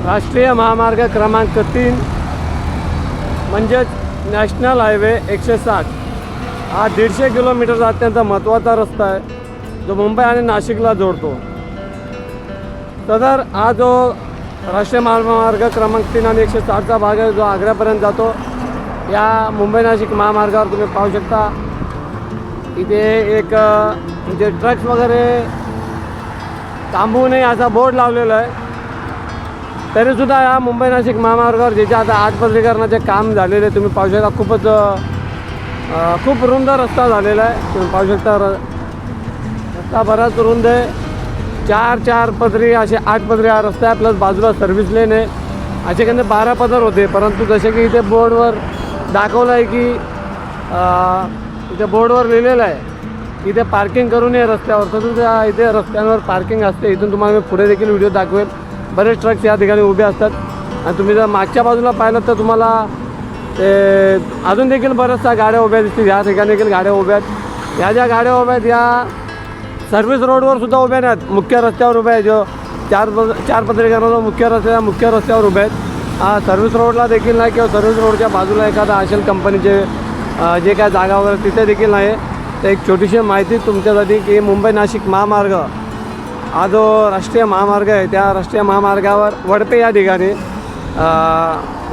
राष्ट्रीय महामार्ग क्रमांक 3 म्हणजेच नॅशनल हायवे 160 हा 150 किलोमीटरचा अत्यंत महत्त्वाचा रस्ता आहे जो मुंबई आणि नाशिकला जोडतो। सदर हा जो राष्ट्रीय महामार्ग क्रमांक 3 आणि 160चा भाग आहे जो आग्र्यापर्यंत जातो। या मुंबई नाशिक महामार्गावर तुम्ही पाहू शकता इथे एक म्हणजे ट्रक्स वगैरे थांबवू नये असा बोर्ड लावलेला आहे। तरीसुद्धा या मुंबई नाशिक महामार्गावर ज्याचे आता आटपदरीकरणाचे काम झालेले तुम्ही पाहू शकता। खूप रुंद रस्ता झालेला आहे। तुम्ही पाहू शकता रस्ता बराच रुंद आहे। 4 पदरी असे 8 पदरी हा रस्ता आहे, प्लस बाजूला सर्व्हिस लेन आहे। असे काही 12 पदर होते, परंतु जसे की इथे बोर्डवर दाखवलं आहे की इथे बोर्डवर लिहिलेलं आहे इथे पार्किंग करू नये रस्त्यावर। तर इथे रस्त्यांवर पार्किंग असते। इथून तुम्हाला मी पुढे देखील व्हिडिओ दाखवेल। बरेच ट्रक्स या ठिकाणी उभे असतात आणि तुम्ही जर मागच्या बाजूला पाहिलं तर तुम्हाला ते अजून देखील बऱ्याचशा गाड्या उभ्या दिसतील। या ठिकाणी देखील गाड्या उभ्या आहेत। या ज्या गाड्या उभ्या आहेत या सर्व्हिस रोडवर सुद्धा उभ्या नाहीत, मुख्य रस्त्यावर उभ्या आहेत। जो चार पदरीकरणाचा मुख्य रस्त्यावर उभ्या आहेत। सर्व्हिस रोडला देखील नाही किंवा सर्व्हिस रोडच्या बाजूला एखादा असेल कंपनीचे जे काय जागा वगैरे तिथे देखील नाही। तर एक छोटीशी माहिती तुमच्यासाठी की मुंबई नाशिक महामार्ग हा जो राष्ट्रीय महामार्ग आहे त्या राष्ट्रीय महामार्गावर वडपे या ठिकाणी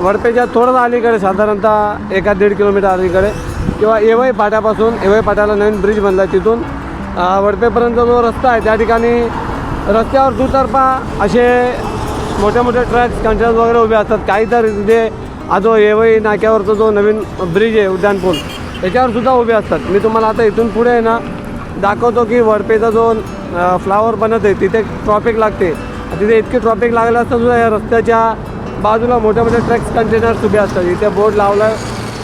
वडपेच्या थोडंसं अलीकडे साधारणतः 1-1.5 किलोमीटर अलीकडे किंवा एवई फाट्यापासून एवई फाट्याला नवीन ब्रिज बनला आहे तिथून वडपेपर्यंत जो रस्ता आहे त्या ठिकाणी रस्त्यावर दुतर्फा असे मोठे ट्रक्स कंटेनर्स वगैरे उभे असतात। काही तर तिथे हा जो एवई नाक्यावरचा जो नवीन ब्रिज आहे उड्डाणपूल त्याच्यावर सुद्धा उभे असतात। मी तुम्हाला आता इथून पुढे आहे ना दाखवतो की वडपेचा जो फ्लावर बनत आहे तिथे ट्रॉफिक लागते। तिथे इतकी ट्रॉफिक लागलं असतं सुद्धा या रस्त्याच्या बाजूला मोठे ट्रक्स कंटेनर्स उभे असतात। इथे बोर्ड लावला आहे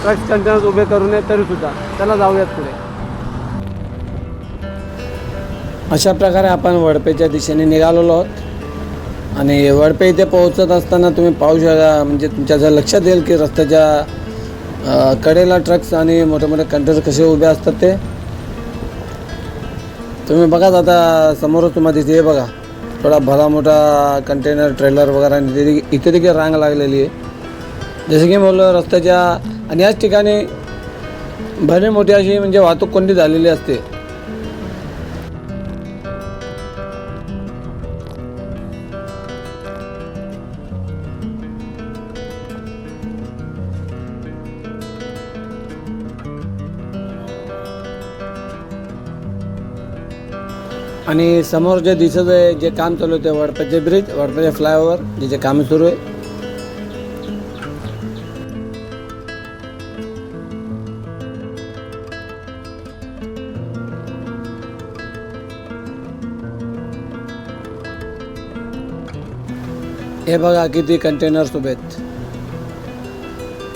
ट्रक्स कंटेनर्स उभे करू नये तरीसुद्धा। त्याला जाऊयात पुढे। अशा प्रकारे आपण वडपेच्या दिशेने निघालेलो आहोत आणि वडपे इथे पोहोचत असताना तुम्ही पाहू शकता म्हणजे तुमच्या जर लक्षात येईल की रस्त्याच्या कडेला ट्रक्स आणि मोठे कंटेनर कसे उभे असतात ते तुम्ही बघा। आता समोरच तुम्हाला तिथे बघा थोडा भला मोठा कंटेनर ट्रेलर वगैरे इथे देखील रांग लागलेली आहे। जसे की बोललो रस्त्याच्या आणि याच ठिकाणी भले मोठी अशी म्हणजे वाहतूक कोंडी झालेली असते। आणि समोर जे दिसत आहे जे काम चालू आहे ते वडपेचे ब्रिज वडपेचे फ्लायओव्हर जे काम सुरू आहे। हे बघा किती कंटेनर्स उभे आहेत।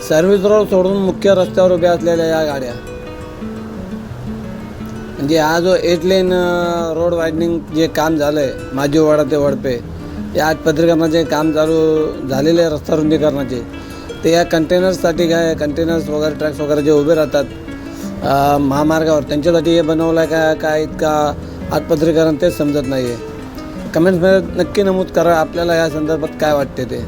सर्व्हिस रोड सोडून मुख्य रस्त्यावर उभ्या असलेल्या या गाड्या म्हणजे हा जो 8 लेन रोड वायडनिंग जे काम झालं आहे माजीवाडा ते वडपे या आटपदरीकरणाचे काम चालू झालेले रस्ता रुंदीकरणाचे ते या कंटेनर्ससाठी काय कंटेनर्स वगैरे ट्रक्स वगैरे जे उभे राहतात महामार्गावर त्यांच्यासाठी हे बनवलं आहे काय इतका आटपदरीकरण तेच समजत नाही आहे। कमेंट्समध्ये नक्की नमूद करा आपल्याला या संदर्भात काय वाटते ते।